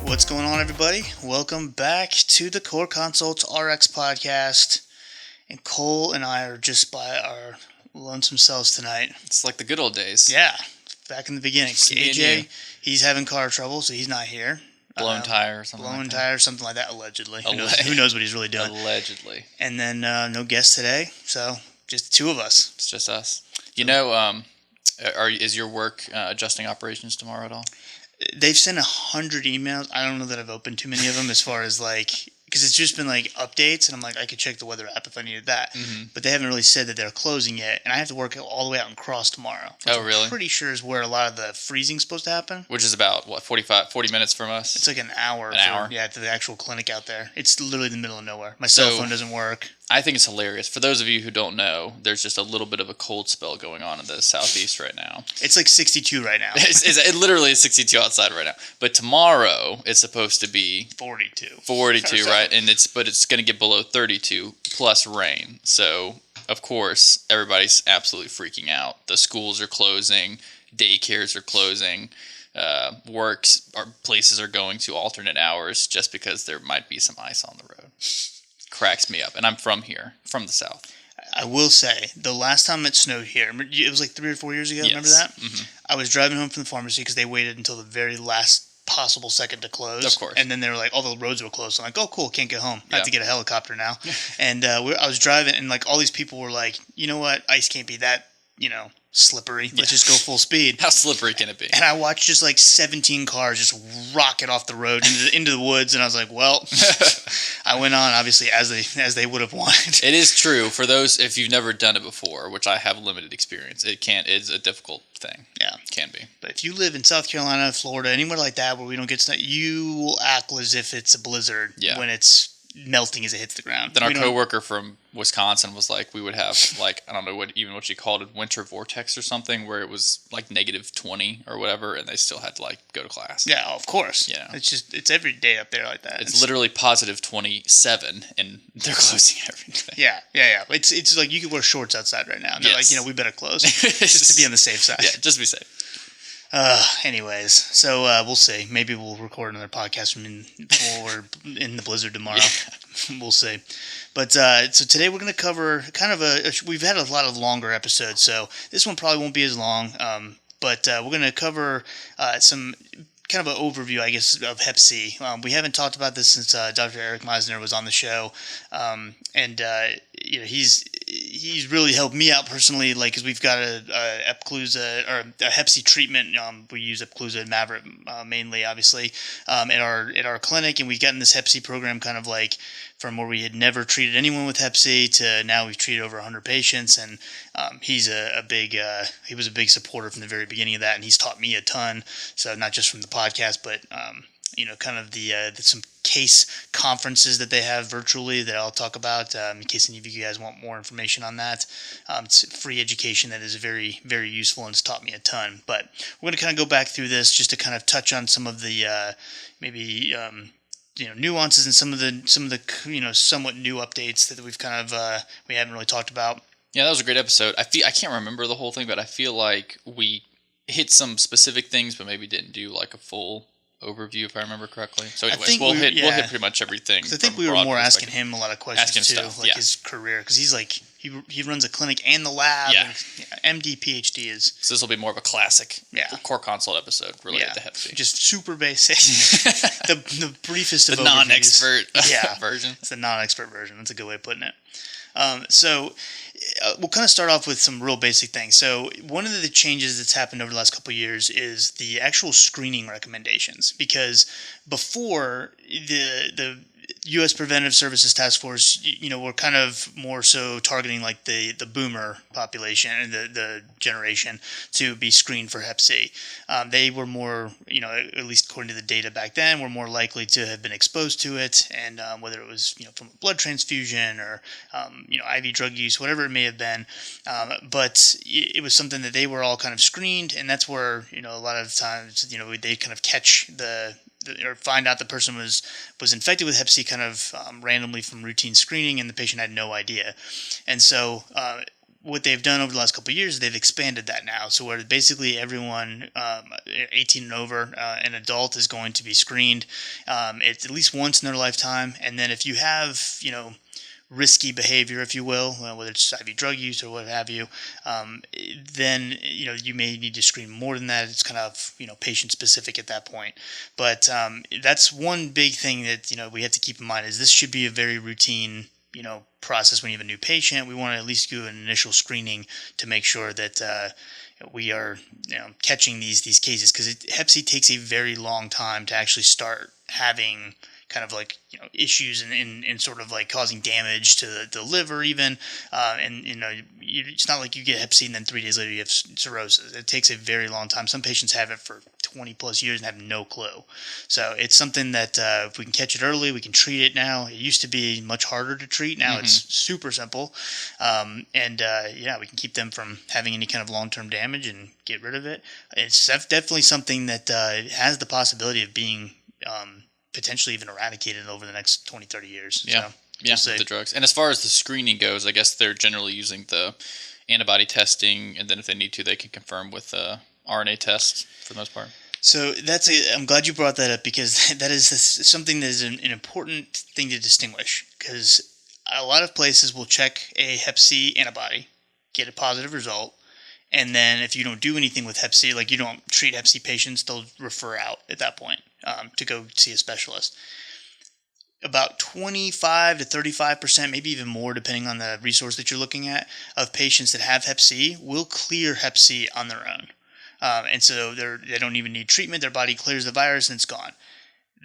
What's going on, everybody? Welcome back to the Core Consults RX podcast. And Cole and I are just by our lonesome selves tonight. It's like the good old days. Yeah, back in the beginning. Just me and you. AJ, he's having car trouble, so he's not here. Blown tire or something Blown like that. tire, something like that, allegedly. Who knows what he's really doing? Allegedly. And then no guest today, so just the two of us. It's just us. You know, is your work adjusting operations tomorrow at all? They've sent 100 emails. I don't know that I've opened too many of them as far as because it's just been updates, and I'm I could check the weather app if I needed that. Mm-hmm. But they haven't really said that they're closing yet, and I have to work all the way out in Cross tomorrow. Oh, really? I'm pretty sure is where a lot of the freezing's supposed to happen. Which is about, 40 minutes from us? It's like an hour. Yeah, to the actual clinic out there. It's literally in the middle of nowhere. My cell phone doesn't work. I think it's hilarious. For those of you who don't know, there's just a little bit of a cold spell going on in the southeast right now. It's 62 right now. It literally is 62 outside right now. But tomorrow it's supposed to be 42. 42, right? And it's going to get below 32 plus rain. So, of course, everybody's absolutely freaking out. The schools are closing, daycares are closing, works or places are going to alternate hours just because there might be some ice on the road. Cracks me up, and I'm from here, from the south. I will say, the last time it snowed here, it was 3 or 4 years ago, yes. Remember that? Mm-hmm. I was driving home from the pharmacy because they waited until the very last possible second to close. Of course. And then they were all the roads were closed. So I'm oh, cool, can't get home. I have to get a helicopter now. And I was driving, and all these people were you know what, ice can't be that, slippery. Let's just go full speed. How slippery can it be? And I watched just 17 cars just rocket off the road into the woods, and I was well, I went on obviously as they would have wanted. It is true for those if you've never done it before, which I have limited experience. It's a difficult thing. Yeah, it can be. But if you live in South Carolina, Florida, anywhere like that where we don't get snow, you will act as if it's a blizzard when it's melting as it hits the ground. Then our coworker from Wisconsin was we would have I don't know what she called it, winter vortex or something, where it was negative 20 or whatever, and they still had to go to class. Yeah, of course. Yeah, it's every day up there like that. It's literally positive 27, and they're closing everything. Yeah. It's you could wear shorts outside right now. And they're we better close just to be on the safe side. Yeah, just to be safe. Anyways, so we'll see. Maybe we'll record another podcast from in the blizzard tomorrow. Yeah. We'll see. But so today we're going to cover kind of we've had a lot of longer episodes, so this one probably won't be as long. But we're going to cover some kind of an overview, I guess, of Hep C. We haven't talked about this since Dr. Eric Meisner was on the show, and he's really helped me out personally, because we've got a Epclusa or a Hep C treatment. We use Epclusa and Mavyret mainly, obviously, at our clinic, and we've gotten this Hep C program kind of from where we had never treated anyone with Hep C to now we've treated over 100 patients, and he's he was a big supporter from the very beginning of that, and he's taught me a ton. So not just from the podcast, but kind of the some case conferences that they have virtually that I'll talk about in case any of you guys want more information on that. It's free education that is very, very useful and it's taught me a ton. But we're going to kind of go back through this just to kind of touch on some of the nuances and some of the somewhat new updates that we've kind of we haven't really talked about. Yeah, that was a great episode. I can't remember the whole thing, but I feel like we hit some specific things, but maybe didn't do a full overview, if I remember correctly. So anyways, we'll hit pretty much everything. I think we were more asking him a lot of questions too, his career, because he's he runs a clinic and the lab. Yeah. And, MD, PhD is. So this will be more of a classic core consult episode related to Hep C. Just super basic. the briefest of the overviews. non-expert version. It's the non-expert version. That's a good way of putting it. So we'll kind of start off with some real basic things. So one of the changes that's happened over the last couple of years is the actual screening recommendations, because before the U.S. Preventive Services Task Force, we're kind of more so targeting the boomer population and the generation to be screened for Hep C. They were more, at least according to the data back then, were more likely to have been exposed to it, and whether it was from a blood transfusion or IV drug use, whatever it may have been. But it was something that they were all kind of screened, and that's where a lot of times they kind of catch the or find out the person was infected with Hep C kind of randomly from routine screening, and the patient had no idea. And so what they've done over the last couple of years, they've expanded that now. So where basically everyone 18 and over, an adult, is going to be screened. It's at least once in their lifetime. And then if you have, risky behavior, if you will, whether it's IV drug use or what have you, then you may need to screen more than that. It's kind of patient specific at that point. But that's one big thing that we have to keep in mind is this should be a very routine process when you have a new patient. We want to at least do an initial screening to make sure that we are catching these cases, because Hep C takes a very long time to actually start having kind of like issues in sort of like causing damage to the liver even, and it's not like you get Hep C and then 3 days later you have cirrhosis. It takes a very long time. Some patients have it for 20 plus years and have no clue. So it's something that if we can catch it early, we can treat it now. It used to be much harder to treat. Now it's super simple, and we can keep them from having any kind of long-term damage and get rid of it. It's definitely something that has the possibility of being potentially even eradicated over the next 20, 30 years. Yeah, so, with the drugs. And as far as the screening goes, I guess they're generally using the antibody testing, and then if they need to, they can confirm with RNA tests for the most part. So I'm glad you brought that up, because that is something that is an important thing to distinguish, because a lot of places will check a Hep C antibody, get a positive result, and then if you don't do anything with Hep C, like you don't treat Hep C patients, they'll refer out at that point to go see a specialist. About 25 to 35%, maybe even more depending on the resource that you're looking at, of patients that have Hep C will clear Hep C on their own. And so they don't even need treatment. Their body clears the virus and it's gone.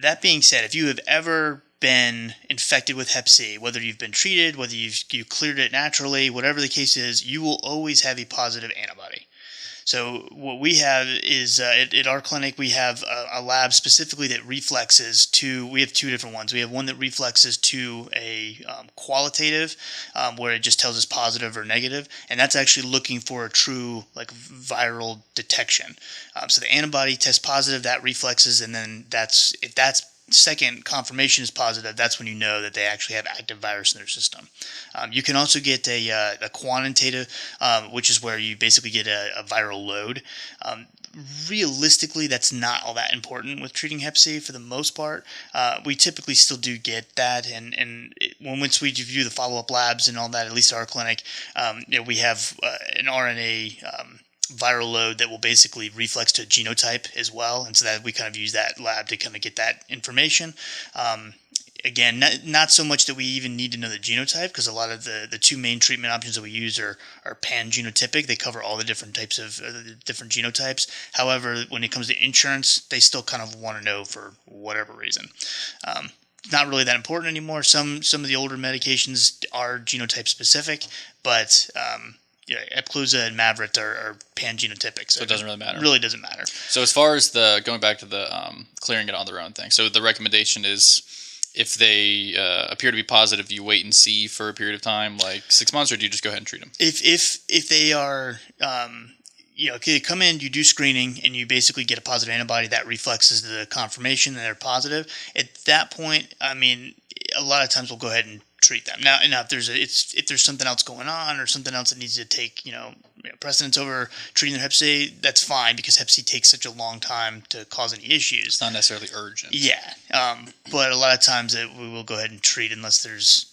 That being said, if you have ever been infected with Hep C, whether you've been treated, whether you cleared it naturally, whatever the case is, you will always have a positive antibody. So what we have is at our clinic, we have a lab specifically that reflexes to, we have two different ones. We have one that reflexes to a qualitative, where it just tells us positive or negative, and that's actually looking for a true like viral detection. So the antibody tests positive, that reflexes, and then if that's second confirmation is positive, that's when you know that they actually have active virus in their system. You can also get a quantitative, which is where you basically get a viral load. Realistically, that's not all that important with treating Hep C for the most part. We typically still do get that, and once we view the follow-up labs and all that, at least at our clinic, we have an RNA viral load that will basically reflex to a genotype as well, and so that we kind of use that lab to kind of get that information. Again, not so much that we even need to know the genotype, because a lot of the two main treatment options that we use are pangenotypic. They cover all the different types of different genotypes. However, when it comes to insurance, they still kind of want to know for whatever reason. Not really that important anymore. Some of the older medications are genotype specific, but Epclusa and Mavyret are pangenotypic, so it doesn't really matter. Really doesn't matter. So as far as going back to the clearing it on their own thing, so the recommendation is if they appear to be positive, you wait and see for a period of time, like 6 months, or do you just go ahead and treat them? If they are, you come in, you do screening, and you basically get a positive antibody that reflexes the confirmation that they're positive. At that point, I mean, a lot of times we'll go ahead and treat them. Now if there's something else going on or something else that needs to take precedence over treating their Hep C, that's fine, because Hep C takes such a long time to cause any issues. It's not necessarily urgent. Yeah, but a lot of times we will go ahead and treat unless there's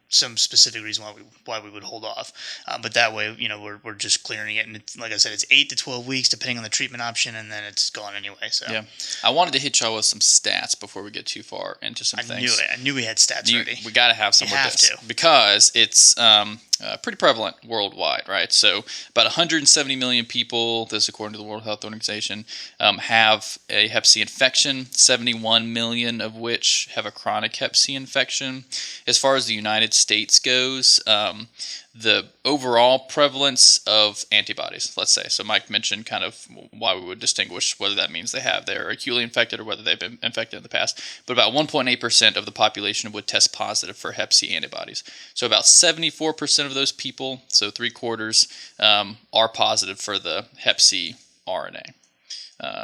some specific reason why we would hold off. But that way, we're just clearing it, and it's, like I said, it's 8 to 12 weeks depending on the treatment option, and then it's gone anyway. So yeah, I wanted to hit y'all with some stats before we get too far into some things. I knew we had stats already. We got to have some with this because it's pretty prevalent worldwide, right? So about 170 million people, this according to the World Health Organization, have a Hep C infection. 71 million of which have a chronic Hep C infection. As far as the United States goes, the overall prevalence of antibodies, let's say. So Mike mentioned kind of why we would distinguish whether that means they're acutely infected or whether they've been infected in the past. But about 1.8% of the population would test positive for Hep C antibodies. So about 74% of those people, so 3/4, are positive for the Hep C RNA.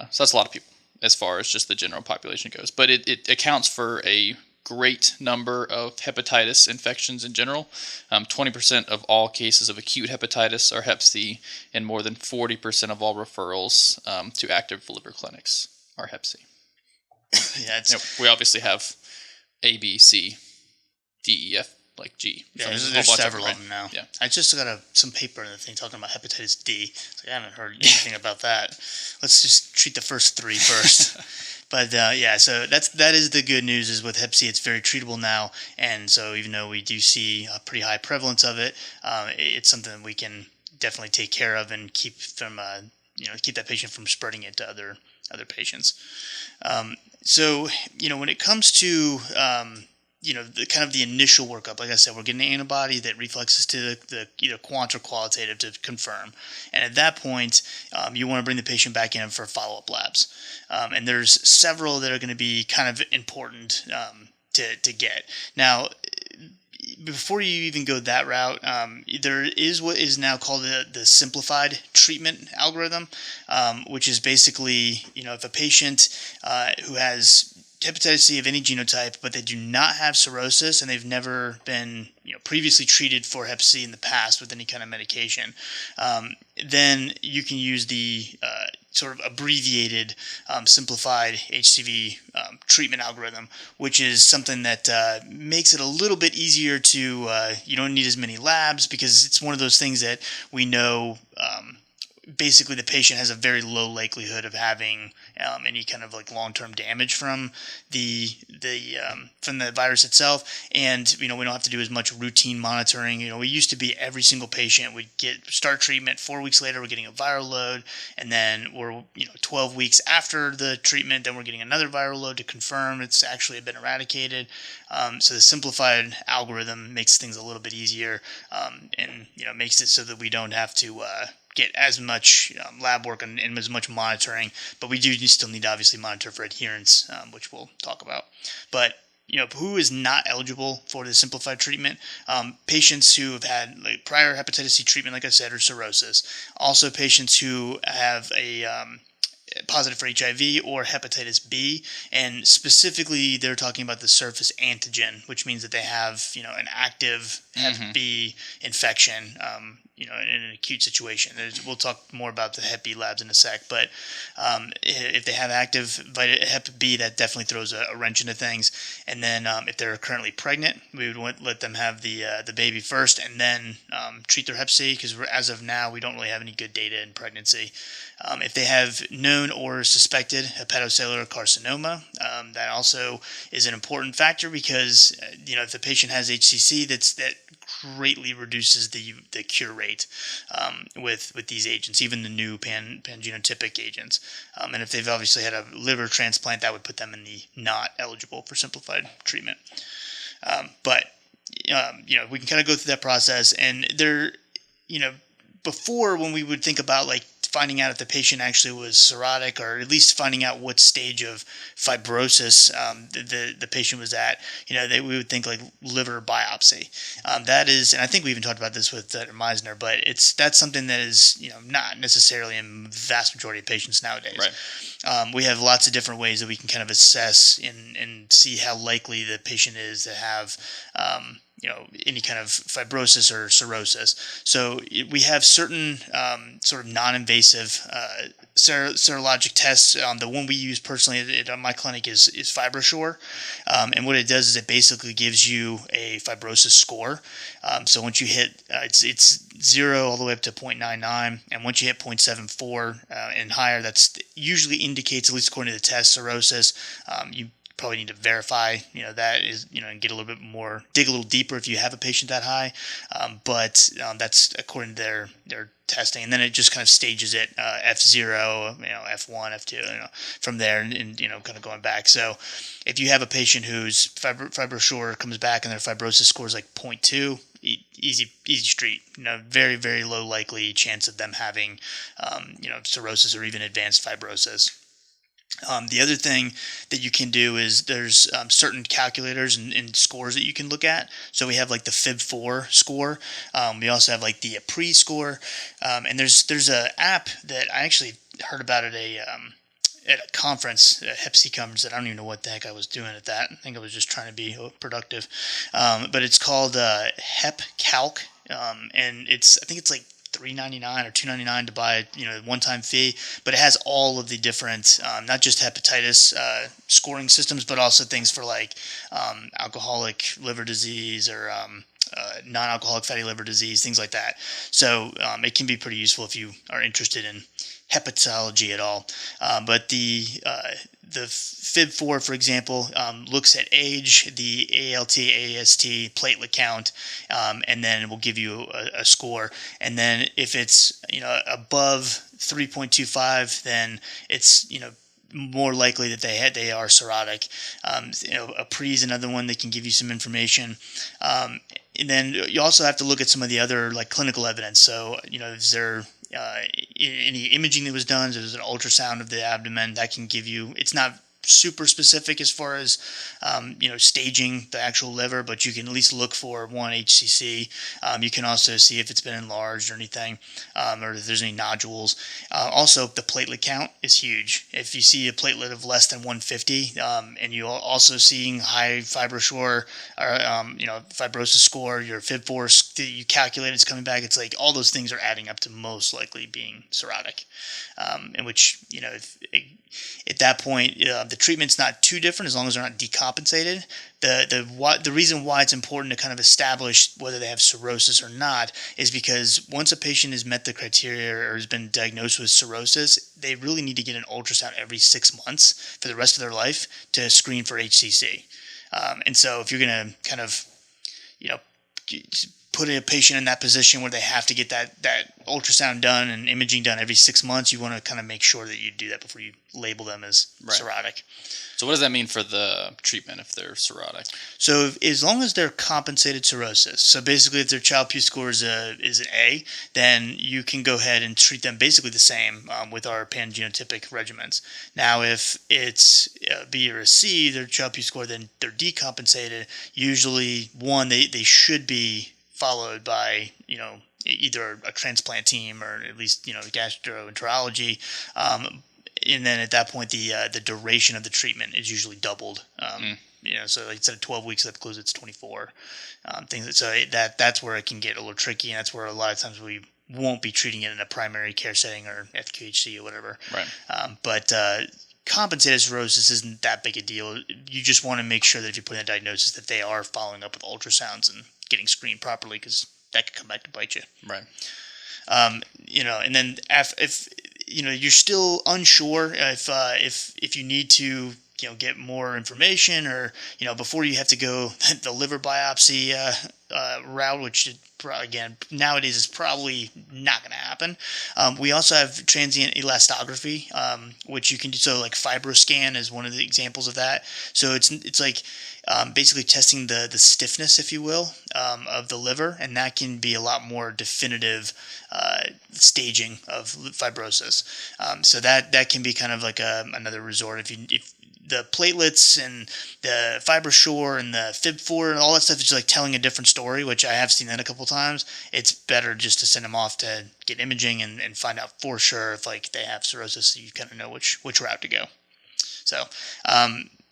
So that's a lot of people. as far as just the general population goes. But it accounts for a great number of hepatitis infections in general. 20% of all cases of acute hepatitis are Hep C, and more than 40% of all referrals to active liver clinics are Hep C. Yeah, we obviously have A, B, C, D, E, F, like G. Yeah, So there's several of them now. Yeah. I just got some paper in the thing talking about hepatitis D. So I haven't heard anything about that. Let's just treat the first three first. But so that is the good news is with Hep C, it's very treatable now. And so even though we do see a pretty high prevalence of it, it's something that we can definitely take care of and keep from keep that patient from spreading it to other patients. So when it comes to the kind of the initial workup, like I said, we're getting an antibody that reflexes to the either quant or qualitative to confirm. And at that point, you want to bring the patient back in for follow-up labs. And there's several that are going to be kind of important to get. Now, before you even go that route, there is what is now called the simplified treatment algorithm, which is basically, if a patient who has hepatitis C of any genotype, but they do not have cirrhosis and they've never been previously treated for Hep C in the past with any kind of medication, then you can use the sort of abbreviated simplified HCV treatment algorithm, which is something that makes it a little bit easier to you don't need as many labs because it's one of those things that we know basically the patient has a very low likelihood of having any kind of like long-term damage from the virus itself, and we don't have to do as much routine monitoring. We used to be every single patient would start treatment 4 weeks later, we're getting a viral load, and then we're 12 weeks after the treatment, then we're getting another viral load to confirm it's actually been eradicated. So the simplified algorithm makes things a little bit easier, and makes it so that we don't have to get as much lab work and as much monitoring, but we do still need to obviously monitor for adherence, which we'll talk about. But who is not eligible for the simplified treatment? Patients who have had prior hepatitis C treatment, like I said, or cirrhosis. Also, patients who have a positive for HIV or hepatitis B, and specifically they're talking about the surface antigen, which means that they have an active Hep B infection. In an acute situation. We'll talk more about the Hep B labs in a sec, but if they have active Hep B, that definitely throws a wrench into things. And then if they're currently pregnant, we would let them have the baby first and then treat their Hep C, because as of now, we don't really have any good data in pregnancy. If they have known or suspected hepatocellular carcinoma, that also is an important factor because if the patient has HCC, that greatly reduces the cure rate with these agents, even the new pangenotypic agents. And if they've obviously had a liver transplant, that would put them in the not eligible for simplified treatment. But we can kind of go through that process, and before, when we would think about finding out if the patient actually was cirrhotic, or at least finding out what stage of fibrosis the patient was at, we would think liver biopsy. That is, and I think we even talked about this with Meisner, but that's something that is not necessarily in the vast majority of patients nowadays. Right. We have lots of different ways that we can kind of assess and see how likely the patient is to have any kind of fibrosis or cirrhosis. So we have certain sort of non-invasive serologic tests. The one we use personally at my clinic is FibroSure. And what it does is it basically gives you a fibrosis score. So once you hit, it's 0 all the way up to 0.99. And once you hit 0.74 and higher, that's usually indicates, at least according to the test, cirrhosis. You probably need to verify, that is, and get a little bit more, dig a little deeper if you have a patient that high. But that's according to their testing. And then it just kind of stages it, F0, F1, F2, from there and kind of going back. So if you have a patient whose FibroSure comes back and their fibrosis score is 0.2, easy street, very, very low likely chance of them having, cirrhosis or even advanced fibrosis. The other thing that you can do is there's certain calculators and scores that you can look at. So we have the FIB4 score. We also have the APRE score. And there's an app that I actually heard about at at a conference, a Hep C conference, that I don't even know what the heck I was doing at that. I think I was just trying to be productive. But it's called Hep Calc, and I think it's like $3.99 or $2.99 to buy, one-time fee, but it has all of the different, not just hepatitis scoring systems, but also things for like alcoholic liver disease or non-alcoholic fatty liver disease, things like that. So it can be pretty useful if you are interested in hepatology at all. But the FIB4, for example, looks at age, the ALT, AST, platelet count, and then it will give you a score. And then if it's above 3.25, then it's more likely that they are cirrhotic. A pre is another one that can give you some information. And then you also have to look at some of the other like clinical evidence. So is there any imaging that was done? There's an ultrasound of the abdomen that can give you. It's not super specific as far as staging the actual liver, but you can at least look for one HCC. You can also see if it's been enlarged or anything, or if there's any nodules. Also, the platelet count is huge. If you see a platelet of less than 150, and you're also seeing high fibrosure or fibrosis score, your FIB4 that you calculate is coming back. It's like all those things are adding up to most likely being cirrhotic, in which at that point, the treatment's not too different as long as they're not decompensated. The reason why it's important to kind of establish whether they have cirrhosis or not is because once a patient has met the criteria or has been diagnosed with cirrhosis, they really need to get an ultrasound every 6 months for the rest of their life to screen for HCC. And so if you're going to kind of, put a patient in that position where they have to get that ultrasound done and imaging done every 6 months, you want to kind of make sure that you do that before you label them as cirrhotic. So what does that mean for the treatment if they're cirrhotic? So as long as they're compensated cirrhosis, so basically if their Child-Pugh score is an A, then you can go ahead and treat them basically the same with our pangenotypic regimens. Now if it's a B or a C, their Child-Pugh score, then they're decompensated. Usually, they should be followed by either a transplant team or at least gastroenterology, and then at that point the duration of the treatment is usually doubled. So like instead of 12 weeks at Epclusa, it's 24. That's where it can get a little tricky, and that's where a lot of times we won't be treating it in a primary care setting or FQHC or whatever. Right. But compensated cirrhosis isn't that big a deal. You just want to make sure that if you put in a diagnosis that they are following up with ultrasounds and getting screened properly, because that could come back to bite you. Right. And then if you're still unsure if you need to get more information, or before you have to go the liver biopsy route, which again nowadays is probably not going to happen. We also have transient elastography, which you can do. So like FibroScan is one of the examples of that. So it's like basically testing the stiffness, if you will, of the liver, and that can be a lot more definitive staging of fibrosis. So that can be kind of like another resort if the platelets and the fibrosure and the FIB4 and all that stuff is just like telling a different story, which I have seen that a couple times. It's better just to send them off to get imaging and find out for sure if like they have cirrhosis, so you kind of know which route to go. So,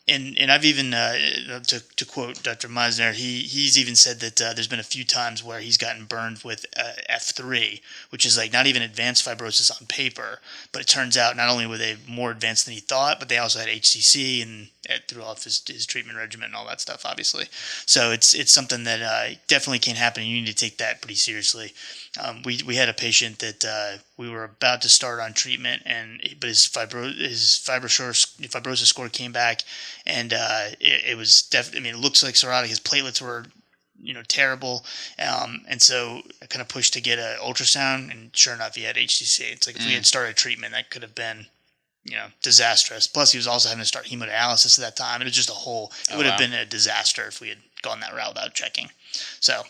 and I've even, to quote Dr. Meisner, he's even said that there's been a few times where he's gotten burned with F3, which is like not even advanced fibrosis on paper, but it turns out not only were they more advanced than he thought, but they also had HCC and threw off his treatment regimen and all that stuff, obviously. So it's something that definitely can happen, and you need to take that pretty seriously. We had a patient that we were about to start on treatment, but his fibrosis score came back, and it was definitely. I mean, it looks like cirrhotic. His platelets were terrible, and so I kind of pushed to get an ultrasound, and sure enough, he had HCC. It's like if we had started treatment, that could have been disastrous. Plus, he was also having to start hemodialysis at that time. It was just it would have been a disaster if we had gone that route without checking. So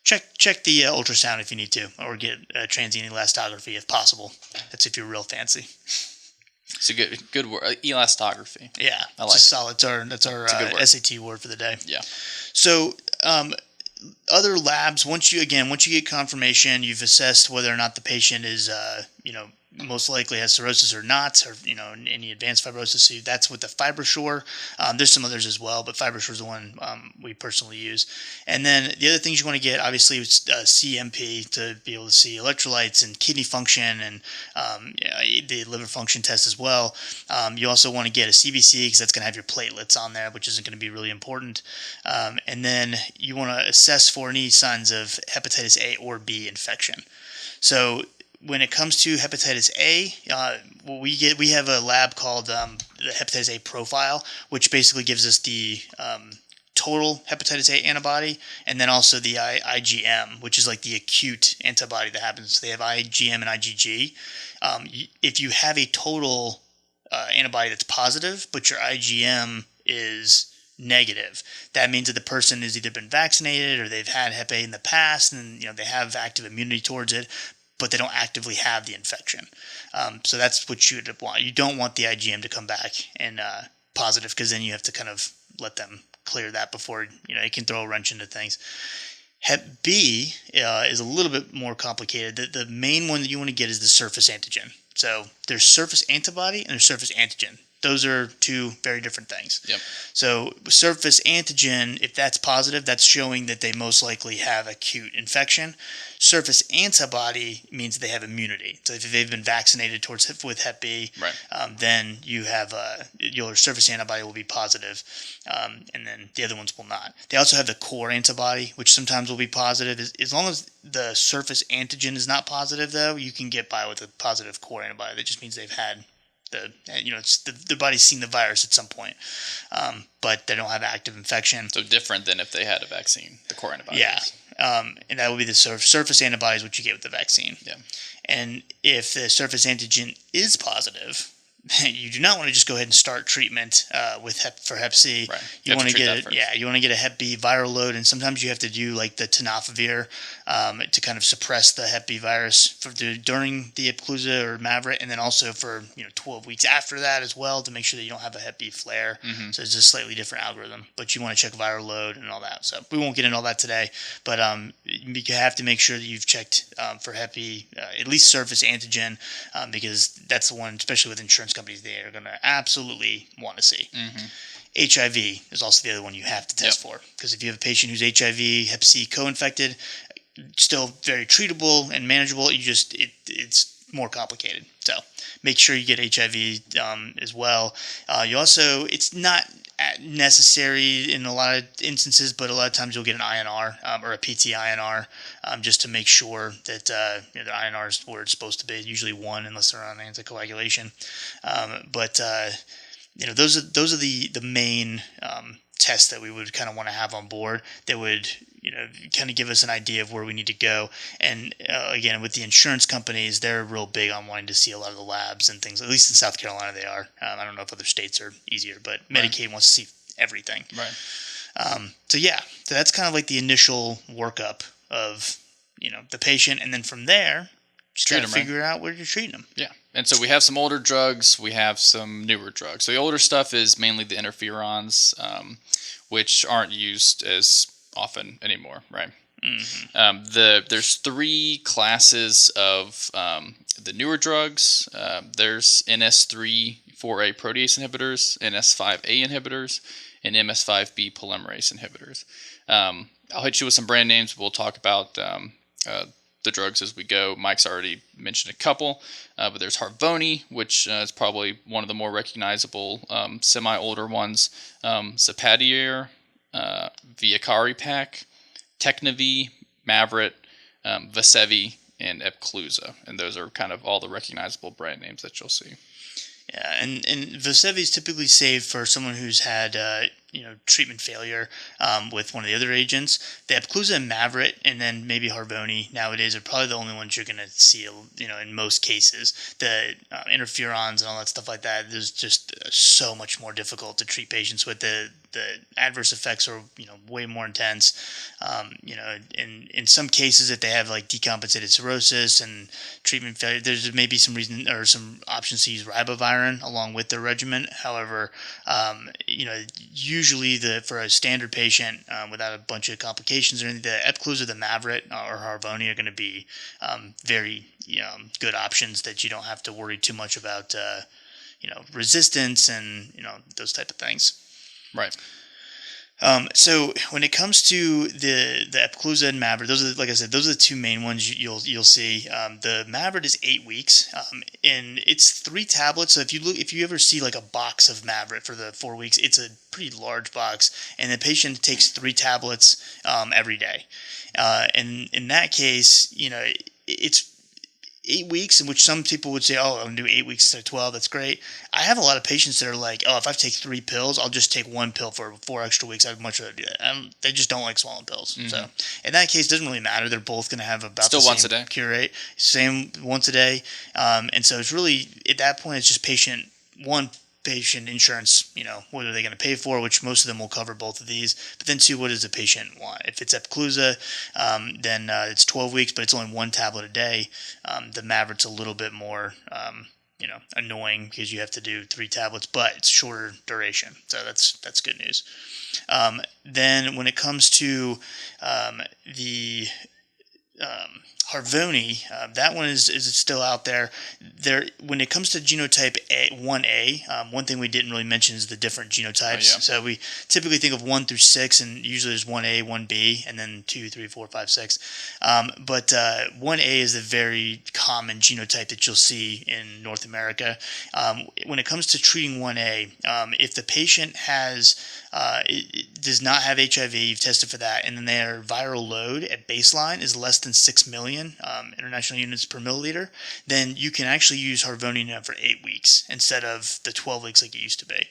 check the ultrasound if you need to, or get a transient elastography if possible. That's if you're real fancy. It's a good word, elastography. Yeah, I like it. Solid. That's our SAT word for the day. Yeah. So other labs, once you get confirmation, you've assessed whether or not the patient is most likely has cirrhosis or not, or any advanced fibrosis. So that's with the FibroSure. There's some others as well, but FibroSure is the one we personally use. And then the other things you want to get, obviously, is CMP to be able to see electrolytes and kidney function and the liver function test as well. You also want to get a CBC because that's going to have your platelets on there, which is going to be really important. And then you want to assess for any signs of hepatitis A or B infection. So when it comes to hepatitis A, we have a lab called the hepatitis A profile, which basically gives us the total hepatitis A antibody, and then also the IgM, which is like the acute antibody that happens. So they have IgM and IgG. If you have a total antibody that's positive, but your IgM is negative, that means that the person has either been vaccinated or they've had Hep A in the past, and they have active immunity towards it, but they don't actively have the infection. So that's what you would want. You don't want the IgM to come back and positive, because then you have to kind of let them clear that before it can throw a wrench into things. Hep B is a little bit more complicated. The main one that you want to get is the surface antigen. So there's surface antibody and there's surface antigen. Those are two very different things. Yep. So surface antigen, if that's positive, that's showing that they most likely have acute infection. Surface antibody means they have immunity. So if they've been vaccinated with Hep B, right, then you have your surface antibody will be positive, and then the other ones will not. They also have the core antibody, which sometimes will be positive. As long as the surface antigen is not positive, though, you can get by with a positive core antibody. That just means they've had the body's seen the virus at some point, but they don't have active infection. So different than if they had a vaccine, the core antibodies. Yeah, and that would be the surface antibodies, which you get with the vaccine. Yeah, and if the surface antigen is positive, you do not want to just go ahead and start treatment for Hep C. Right. You want to get you want to get a Hep B viral load, and sometimes you have to do like the tenofovir to kind of suppress the Hep B virus during the Epclusa or Mavyret, and then also for 12 weeks after that as well, to make sure that you don't have a Hep B flare. Mm-hmm. So it's a slightly different algorithm, but you want to check viral load and all that. So we won't get into all that today, but you have to make sure that you've checked for Hep B, at least surface antigen, because that's the one, especially with insurance companies, they are going to absolutely want to see. Mm-hmm. HIV is also the other one you have to test for, because if you have a patient who's HIV, Hep C co-infected, still very treatable and manageable, it's more complicated. So make sure you get HIV as well. It's not necessary in a lot of instances, but a lot of times you'll get an INR or a PT-INR just to make sure that the INR is where it's supposed to be. Usually 1, unless they're on anticoagulation. Those are the main tests that we would kind of want to have on board that would kind of give us an idea of where we need to go. And again, with the insurance companies, they're real big on wanting to see a lot of the labs and things. At least in South Carolina, they are. I don't know if other states are easier, but Medicaid wants to see everything. Right. So that's kind of like the initial workup of the patient, and then from there, just got to figure out where you're treating them. Yeah. And so we have some older drugs, we have some newer drugs. So the older stuff is mainly the interferons, which aren't used as often anymore, right? Mm-hmm. There's 3 classes of the newer drugs. There's NS3-4A protease inhibitors, NS5A inhibitors, and MS5B polymerase inhibitors. I'll hit you with some brand names. We'll talk about the drugs as we go. Mike's already mentioned a couple, but there's Harvoni, which is probably one of the more recognizable semi-older ones. Zapadier, Viacari-Pac, Technav, Mavyret, Vasevi, and Epclusa. And those are kind of all the recognizable brand names that you'll see. Yeah, and Vasevi is typically saved for someone who's had treatment failure with one of the other agents. The Epclusa and Mavyret, and then maybe Harvoni nowadays are probably the only ones you're going to see, in most cases. The interferons and all that stuff like that is just so much more difficult to treat patients with. the adverse effects are way more intense. In some cases, if they have like decompensated cirrhosis and treatment failure, there's maybe some reason or some options to use ribavirin along with their regimen. However, usually for a standard patient without a bunch of complications or anything, the Epclusa, the Mavyret, or Harvoni are going to be very good options that you don't have to worry too much about resistance and those type of things. Right. So when it comes to the Epclusa and Mavyret, those are, like I said, those are the two main ones you'll see. The Mavyret is 8 weeks, and it's 3 tablets. So if you ever see like a box of Mavyret for the 4 weeks, it's a pretty large box, and the patient takes 3 tablets every day. And in that case, it's 8 weeks, in which some people would say, oh, I'm going to do 8 weeks instead of 12. That's great. I have a lot of patients that are like, oh, if I take 3 pills, I'll just take 1 pill for 4 extra weeks. I'd much rather do that. They just don't like swallowing pills. Mm-hmm. So in that case, it doesn't really matter. They're both going to have about still the same once a day. cure rate. Same once a day. And so it's really, at that point, it's just patient insurance, what are they going to pay for, which most of them will cover both of these. But then 2, what does the patient want? If it's Epclusa, then it's 12 weeks, but it's only 1 tablet a day. The Mavyret's a little bit more, annoying because you have to do 3 tablets, but it's shorter duration. So that's good news. Then when it comes to the Harvoni, that one is still out there. When it comes to genotype 1A, one thing we didn't really mention is the different genotypes. Oh, yeah. So we typically think of 1 through 6, and usually there's 1A, 1B, and then 2, 3, 4, 5, 6. But 1A is a very common genotype that you'll see in North America. When it comes to treating 1A, if the patient does not have HIV, you've tested for that, and then their viral load at baseline is less than 6 million international units per milliliter, then you can actually use Harvoni now for 8 weeks instead of the 12 weeks like it used to be.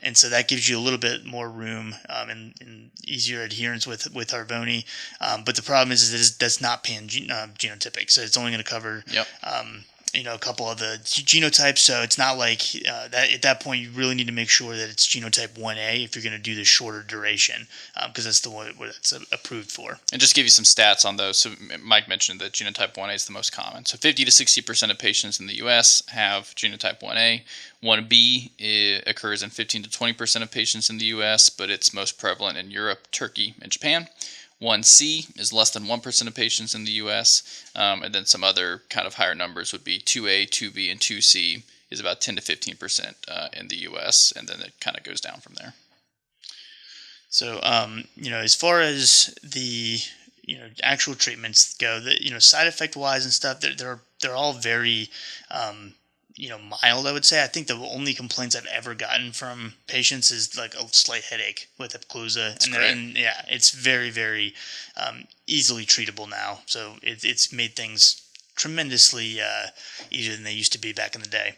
And so that gives you a little bit more room and easier adherence with Harvoni. But the problem is that's not pangenotypic, so it's only going to cover a couple of the genotypes, so it's not like that. At that point, you really need to make sure that it's genotype 1A if you're going to do the shorter duration, because that's the one where it's approved for. And just give you some stats on those. So Mike mentioned that genotype 1A is the most common. So 50 to 60% of patients in the U.S. have genotype 1A. 1B occurs in 15 to 20% of patients in the U.S., but it's most prevalent in Europe, Turkey, and Japan. 1C is less than 1% of patients in the U.S., and then some other kind of higher numbers would be 2A, 2B, and 2C is about 10 to 15% in the U.S., and then it kind of goes down from there. So, as far as the actual treatments go, side effect wise and stuff, they're all very mild, I would say. I think the only complaints I've ever gotten from patients is like a slight headache with Epclusa. And it's very, very easily treatable now. So it's made things tremendously easier than they used to be back in the day.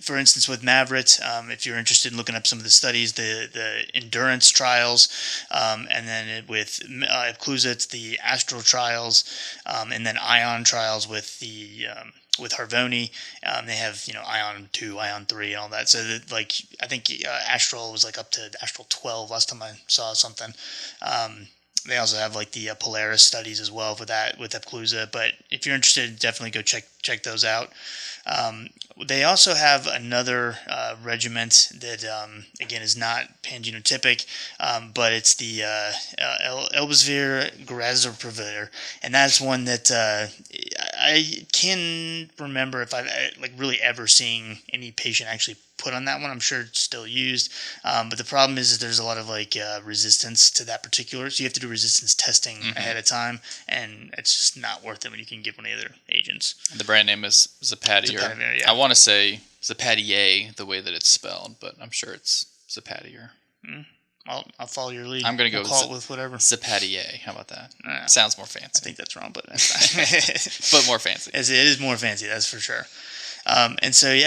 For instance, with Mavyret, if you're interested in looking up some of the studies, the endurance trials, and then with Epclusa, it's the Astral trials, and then Ion trials with Harvoni. They have Ion 2, Ion 3, and all that. So I think Astral was like up to Astral 12 last time I saw something. They also have like the Polaris studies as well with Epclusa. But if you're interested, definitely go check those out. They also have another regiment that, again, is not pangenotypic, but it's the Elbasvir Grazoprevir, and that's one that I can remember if I've really ever seen any patient actually put on that one. I'm sure it's still used, but the problem is there's a lot of resistance to that particular, so you have to do resistance testing ahead of time, and it's just not worth it when you can get one of the other agents. The brand name is Zapadier. Yeah. I want to say Zapadier the way that it's spelled, but I'm sure it's Zapadier. I'll follow your lead. I'm going to go call it with whatever. Zapadier. How about that? Sounds more fancy. I think that's wrong, but that's fine. But more fancy. It is more fancy, that's for sure. And so, you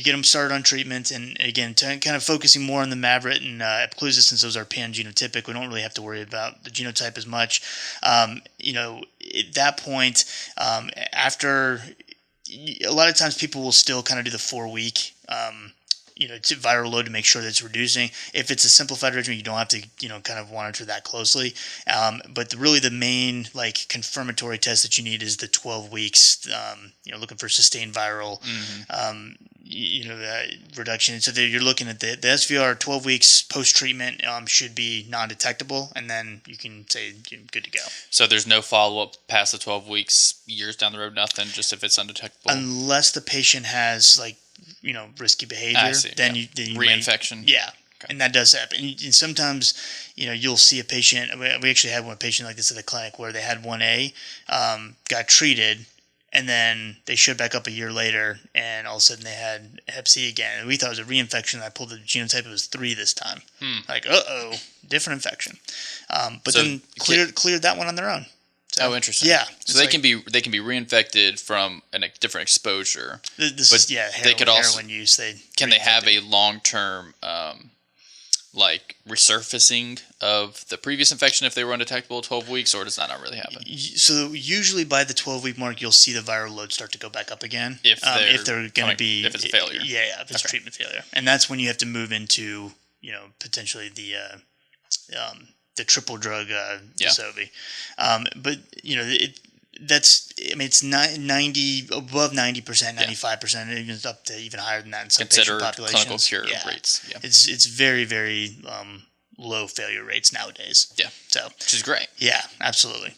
get them started on treatment, and again, kind of focusing more on the Mavyret and Epclusa, since those are pangenotypic, we don't really have to worry about the genotype as much. At that point, after a lot of times people will still kind of do the 4-week to viral load to make sure that it's reducing. If it's a simplified regimen, you don't have to, kind of monitor that closely. But the main like confirmatory test that you need is the 12 weeks, looking for sustained viral, reduction. So you're looking at the SVR 12 weeks post-treatment should be non-detectable, and then you can say you're good to go. So there's no follow-up past the 12 weeks, years down the road, nothing, just if it's undetectable? Unless the patient has risky behavior, then you reinfection. Okay. And that does happen. And sometimes, you'll see a patient. We actually had one patient like this at the clinic where they had 1A, got treated, and then they showed back up a year later, and all of a sudden they had Hep C again. And we thought it was a reinfection. I pulled the genotype; it was 3 this time. Like, different infection. But then cleared that one on their own. So, interesting. Yeah. So they can be reinfected from a different exposure. Heroin use. Can they have a long-term resurfacing of the previous infection if they were undetectable at 12 weeks, or does that not really happen? So usually by the 12-week mark, you'll see the viral load start to go back up again. If they're going to be... If it's a failure. Yeah, if it's treatment failure. And that's when you have to move into, potentially the triple drug Desovy. But, it's 90 above 90%, 95%, even up to even higher than that in some patient populations. Clinical cure rates. Yeah. It's very, very low failure rates nowadays. Yeah. So which is great. Yeah, absolutely.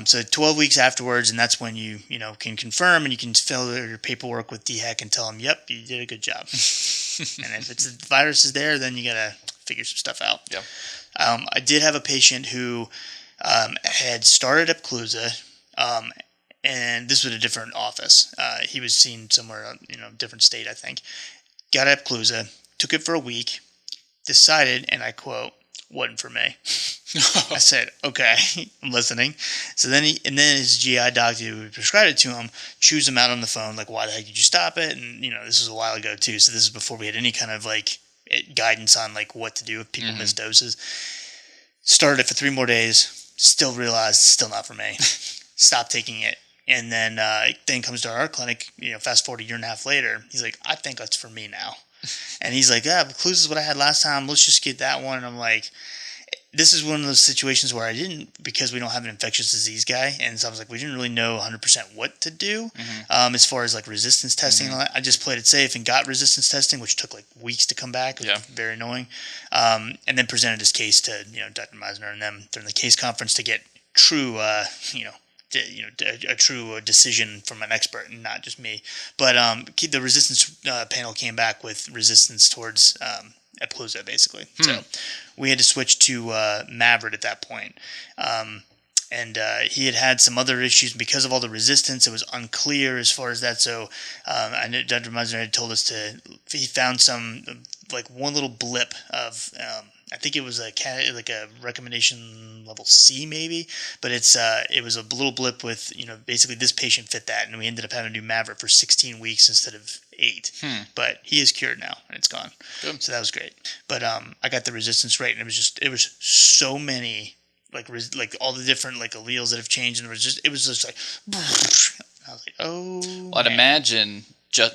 So 12 weeks afterwards, and that's when you can confirm, and you can fill your paperwork with DHEC and tell them, yep, you did a good job. And if the virus is there, then you gotta figure some stuff out. Yeah. I did have a patient who had started Epclusa, and this was a different office. He was seen somewhere, different state, I think. Got Epclusa, took it for a week, decided, and I quote, wasn't for me. I said, okay, I'm listening. So then his GI doctor who prescribed it to him chews him out on the phone, like, why the heck did you stop it? And, this was a while ago too. So this is before we had any kind of guidance on what to do if people miss doses. Started it for 3 more days, still realized it's still not for me. Stopped taking it. And then comes to our clinic, fast forward a year and a half later, he's like, I think that's for me now. And he's like, Epclusa is what I had last time. Let's just get that one. And I'm like, this is one of those situations where I didn't, because we don't have an infectious disease guy. And so I was like, we didn't really know 100% what to do as far as resistance testing and all that. I just played it safe and got resistance testing, which took weeks to come back. It was very annoying. And then presented his case to, Dr. Meisner and them during the case conference to get true, a true decision from an expert and not just me. But the resistance panel came back with resistance towards Epclusa, basically. So we had to switch to Mavyret at that point. And he had some other issues because of all the resistance. It was unclear as far as that. So I know Dr. Meisner had told us he found some, one little blip of, I think it was a recommendation level C maybe, but it was a little blip with, basically this patient fit that, and we ended up having to do Mavyret for 16 weeks instead of 8. But he is cured now, and it's gone. Good. So that was great. But I got the resistance rate, and it was so many, all the different alleles that have changed, and it was just like, I was like, oh. Well, I'd imagine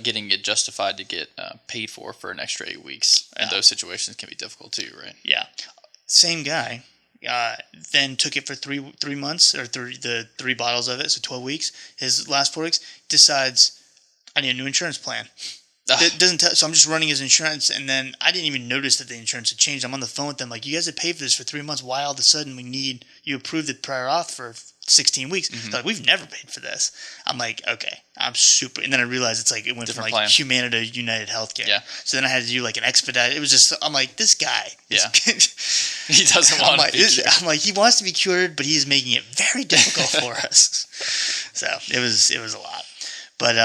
getting it justified to get paid for an extra 8 weeks, and those situations can be difficult too, right? Yeah. Same guy. Then took it for 3 months, or the 3 bottles of it, so 12 weeks. His last 4 weeks decides, I need a new insurance plan. It doesn't tell, so I'm just running his insurance, and then I didn't even notice that the insurance had changed. I'm on the phone with them, you guys had paid for this for 3 months. Why all of a sudden you approved the prior auth for 16 weeks? They're like, we've never paid for this. I'm like, okay, I'm super. And then I realized it went different from Humana to United Healthcare. Yeah. So then I had to do an expedite. It was just, I'm like, this guy. Yeah. He doesn't want to be cured. I'm like, he wants to be cured, but he's making it very difficult for us. So it was a lot. But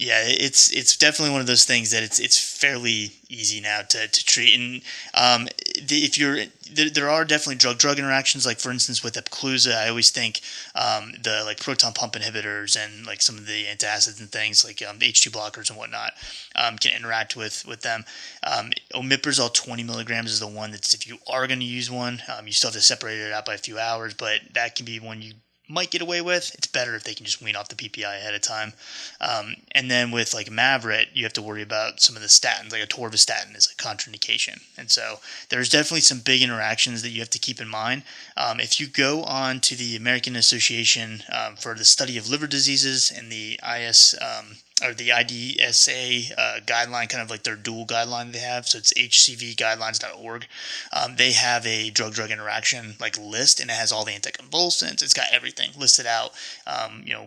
yeah, it's definitely one of those things that it's fairly easy now to treat. And there are definitely drug interactions. For instance, with Epclusa, I always think the proton pump inhibitors and some of the antacids and things H2 blockers and whatnot can interact with them. Omeprazole 20 milligrams is the one that's, if you are going to use one, you still have to separate it out by a few hours, but that can be one you might get away with, it's better if they can just wean off the PPI ahead of time. And then with like Mavyret, you have to worry about some of the statins, like atorvastatin is a contraindication. And so there's definitely some big interactions that you have to keep in mind. If you go on to the American Association for the Study of Liver Diseases and the or the IDSA guideline, kind of like their dual guideline they have. So it's hcvguidelines.org. They have a drug-drug interaction like list, and it has all the anticonvulsants. It's got everything listed out.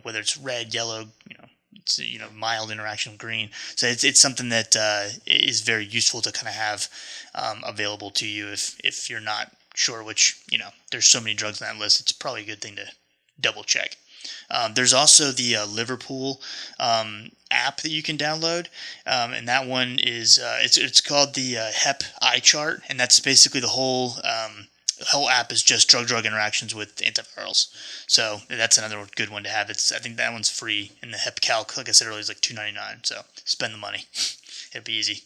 Whether it's red, yellow, it's, mild interaction, green. So it's something that is very useful to kind of have available to you if you're not sure which. There's so many drugs on that list. It's probably a good thing to double check. There's also the Liverpool app that you can download, and that one is it's called the Hep eye chart, and that's basically the whole app is just drug interactions with antivirals. So that's another good one to have. I think that one's free, and the Hep Calc, like I said earlier, is like $2.99. So spend the money, it'll be easy.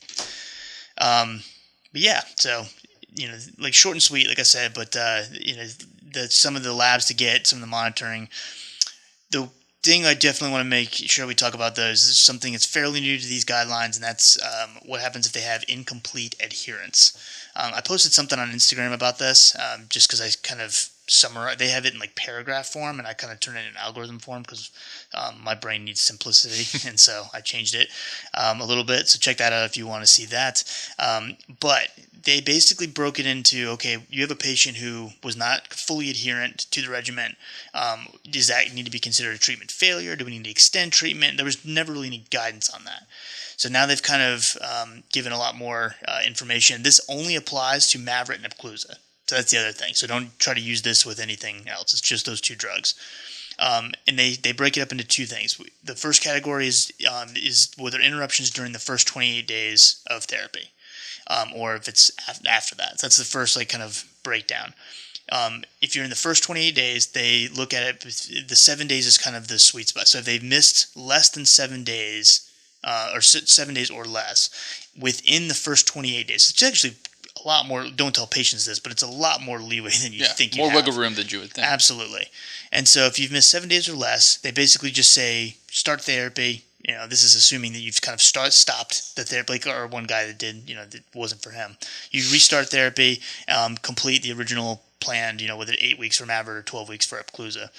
But yeah, so like short and sweet, like I said, but some of the labs to get, some of the monitoring. The thing I definitely want to make sure we talk about, though, is something that's fairly new to these guidelines, and that's what happens if they have incomplete adherence. I posted something on Instagram about this just because I kind of summarize. They have it in like paragraph form, and I kind of turn it in algorithm form because my brain needs simplicity, and so I changed it a little bit. So check that out if you want to see that. But they basically broke it into, okay, you have a patient who was not fully adherent to the regimen. Does that need to be considered a treatment failure? Do we need to extend treatment? There was never really any guidance on that. So now they've kind of given a lot more information. This only applies to Mavyret and Epclusa. So that's the other thing. So don't try to use this with anything else. It's just those two drugs. And they break it up into two things. The first category is were there interruptions during the first 28 days of therapy, or if it's after that. So that's the first kind of breakdown. If you're in the first 28 days, they look at it. The 7 days is kind of the sweet spot. So if they've missed less than 7 days, or 7 days or less, within the first 28 days, it's actually a lot more. Don't tell patients this, but it's a lot more leeway than you think. More wiggle room than you would think. Absolutely. And so if you've missed 7 days or less, they basically just say start therapy. This is assuming that you've kind of stopped the therapy, like our one guy that did, that wasn't for him. You restart therapy, complete the original planned, whether 8 weeks for Mavyret or 12 weeks for Epclusa.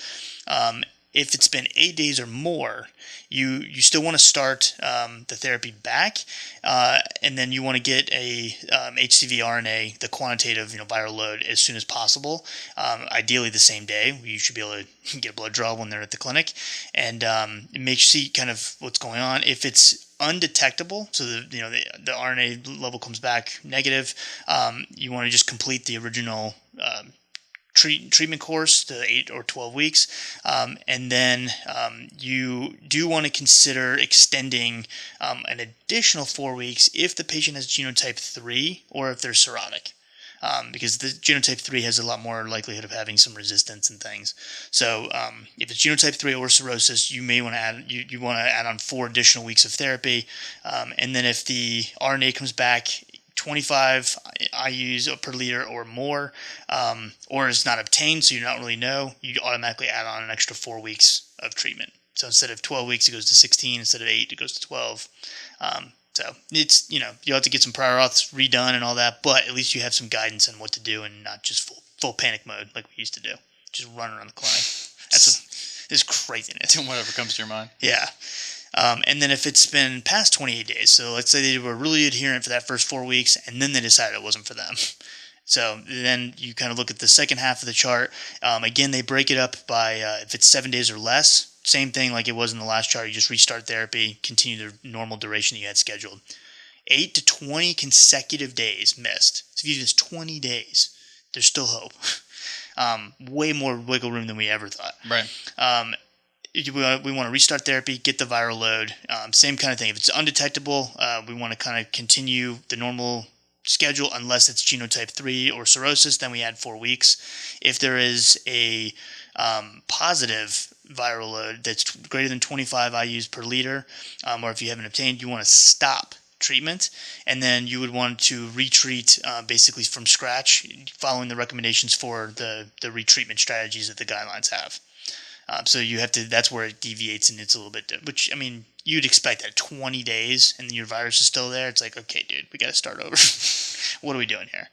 If it's been 8 days or more, you still want to start the therapy back, and then you want to get a HCV RNA, the quantitative viral load, as soon as possible. Ideally the same day. You should be able to get a blood draw when they're at the clinic, and see kind of what's going on. If it's undetectable, so the RNA level comes back negative, you want to just complete the original treatment course, the 8 or 12 weeks, and then you do want to consider extending an additional 4 weeks if the patient has genotype 3 or if they're cirrhotic, because the genotype 3 has a lot more likelihood of having some resistance and things. So if it's genotype 3 or cirrhosis, you may want to add you want to add on 4 additional weeks of therapy, and then if the RNA comes back 25 IUs per liter or more, or is not obtained, so you don't really know, you automatically add on an extra 4 weeks of treatment. So instead of 12 weeks, it goes to 16. Instead of 8, it goes to 12. So it's, you'll have to get some prior auths redone and all that, but at least you have some guidance on what to do and not just full panic mode like we used to do. Just run around the clinic. This craziness. Whatever comes to your mind. Yeah. And then if it's been past 28 days, so let's say they were really adherent for that first 4 weeks, and then they decided it wasn't for them. So then you kind of look at the second half of the chart. Again, they break it up by if it's 7 days or less, same thing like it was in the last chart. You just restart therapy, continue the normal duration that you had scheduled. 8 to 20 consecutive days missed. So if you miss 20 days, there's still hope. Way more wiggle room than we ever thought. Right. We want to restart therapy, get the viral load. Same kind of thing. If it's undetectable, we want to kind of continue the normal schedule unless it's genotype 3 or cirrhosis, then we add 4 weeks. If there is a positive viral load that's greater than 25 IUs per liter, or if you haven't obtained, you want to stop treatment, and then you would want to retreat basically from scratch, following the recommendations for the retreatment strategies that the guidelines have. So you have to. That's where it deviates, and it's a little bit. Which, I mean, you'd expect that 20 days, and your virus is still there. It's like, okay, dude, we got to start over. What are we doing here?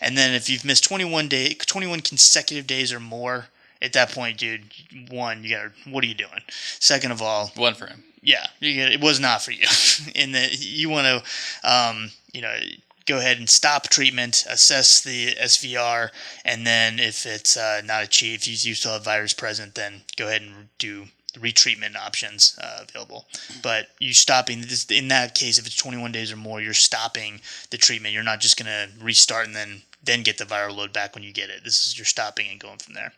And then if you've missed 21 consecutive days or more, at that point, dude, one, what are you doing? Second of all, one for him. Yeah, it was not for you. And you want to, go ahead and stop treatment, assess the SVR, and then if it's not achieved, if you still have virus present, then go ahead and do retreatment options available. But you stopping this, in that case, if it's 21 days or more, you're stopping the treatment. You're not just going to restart and then get the viral load back when you get it. You're stopping and going from there.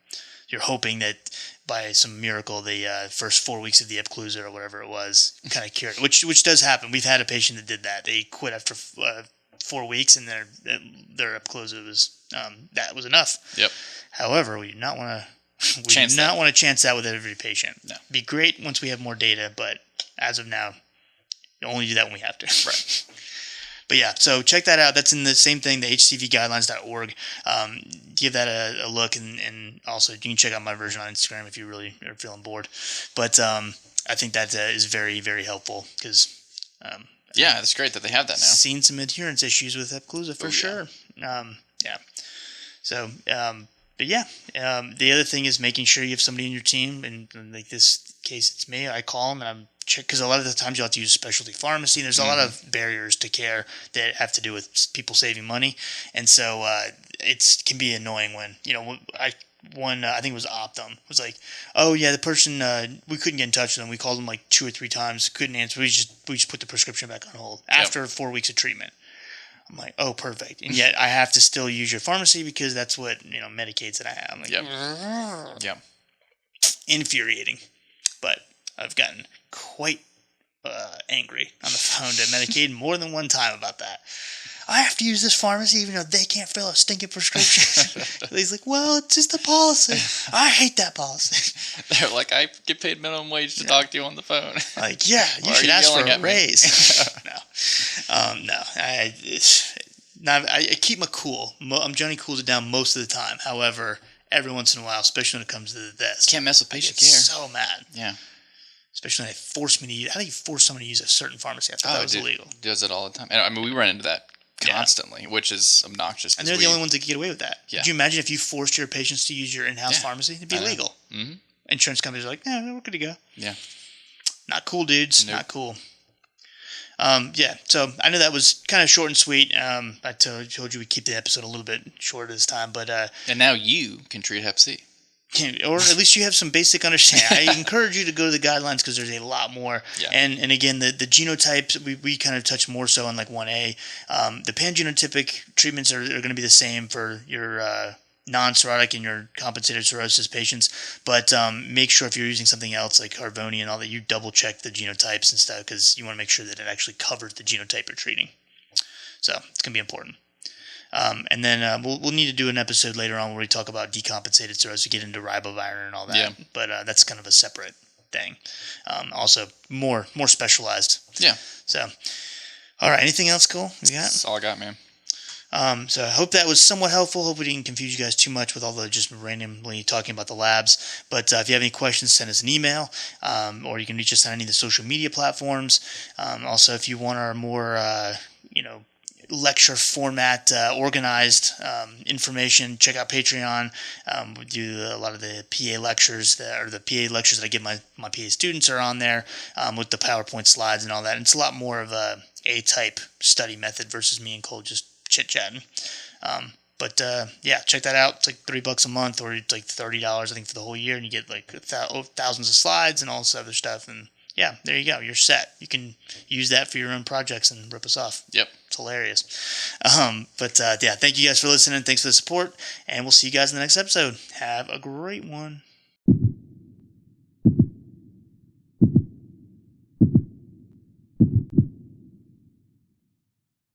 You're hoping that by some miracle the first 4 weeks of the Epclusa or whatever it was kind of cured, which does happen. We've had a patient that did that. They quit after 4 weeks, and their Epclusa was that was enough. Yep. However, we do not want to chance that with every patient. No. It'd be great once we have more data, but as of now, only do that when we have to. Right. But yeah, so check that out. That's in the same thing, the hcvguidelines.org. Give that a look, and also you can check out my version on Instagram if you really are feeling bored. But I think that is very, very helpful because yeah, it's great that they have that now. Seen some adherence issues with Epclusa for sure. Yeah. So, but yeah, the other thing is making sure you have somebody in your team, and like this case, it's me. I call them and I'm check because a lot of the times you have to use a specialty pharmacy. There's a lot of barriers to care that have to do with people saving money, and so it can be annoying when I think it was Optum was like, oh yeah, the person we couldn't get in touch with them. We called them like 2 or 3 times, couldn't answer. We just put the prescription back on hold after 4 weeks of treatment. I'm like, oh, perfect. And yet I have to still use your pharmacy because that's what Medicaid's that I have. I'm like, yep. Infuriating. But I've gotten quite angry on the phone to Medicaid more than one time about that. I have to use this pharmacy even though they can't fill a stinking prescription. He's like, well, it's just a policy. I hate that policy. They're like, I get paid minimum wage to talk to you on the phone. Like, yeah, you should ask for a raise. No. I keep my cool. Johnny cools it down most of the time. However, every once in a while, especially when it comes to this, can't mess with patient care. So mad. Yeah. Especially when they force me to use. How do you force someone to use a certain pharmacy? I thought that was illegal. Does it all the time. And I mean, we run into that constantly, which is obnoxious. And they're the only ones that can get away with that. Yeah. Could you imagine if you forced your patients to use your in-house pharmacy? It'd be illegal. Mm-hmm. Insurance companies are like, yeah, we're good to go. Yeah. Not cool, dudes. Nope. Not cool. So I know that was kind of short and sweet. I told you we'd keep the episode a little bit shorter this time, but and now you can treat Hep C. Or at least you have some basic understanding. I encourage you to go to the guidelines because there's a lot more. Yeah. And again, the genotypes, we kind of touch more so on like 1A. The pangenotypic treatments are going to be the same for your non-cirrhotic and your compensated cirrhosis patients. But make sure if you're using something else like Harvoni and all that, you double check the genotypes and stuff because you want to make sure that it actually covers the genotype you're treating. So it's going to be important. And then we'll need to do an episode later on where we talk about decompensated cirrhosis, get into ribavirin and all that. Yeah. But that's kind of a separate thing. Also more specialized. Yeah. So, all right. Anything else cool you got? That's all I got, man. So I hope that was somewhat helpful. Hope we didn't confuse you guys too much with all the just randomly talking about the labs. But if you have any questions, send us an email, or you can reach us on any of the social media platforms. Also, if you want our more, lecture format, organized information, check out Patreon. We do a lot of the PA lectures the PA lectures that I give my PA students are on there with the PowerPoint slides and all that. And it's a lot more of a type study method versus me and Cole just chit-chatting. But check that out. It's like $3 a month, or it's like $30, I think, for the whole year, and you get like thousands of slides and all this other stuff. And yeah, there you go. You're set. You can use that for your own projects and rip us off. Yep. It's hilarious. Thank you guys for listening. Thanks for the support, and we'll see you guys in the next episode. Have a great one.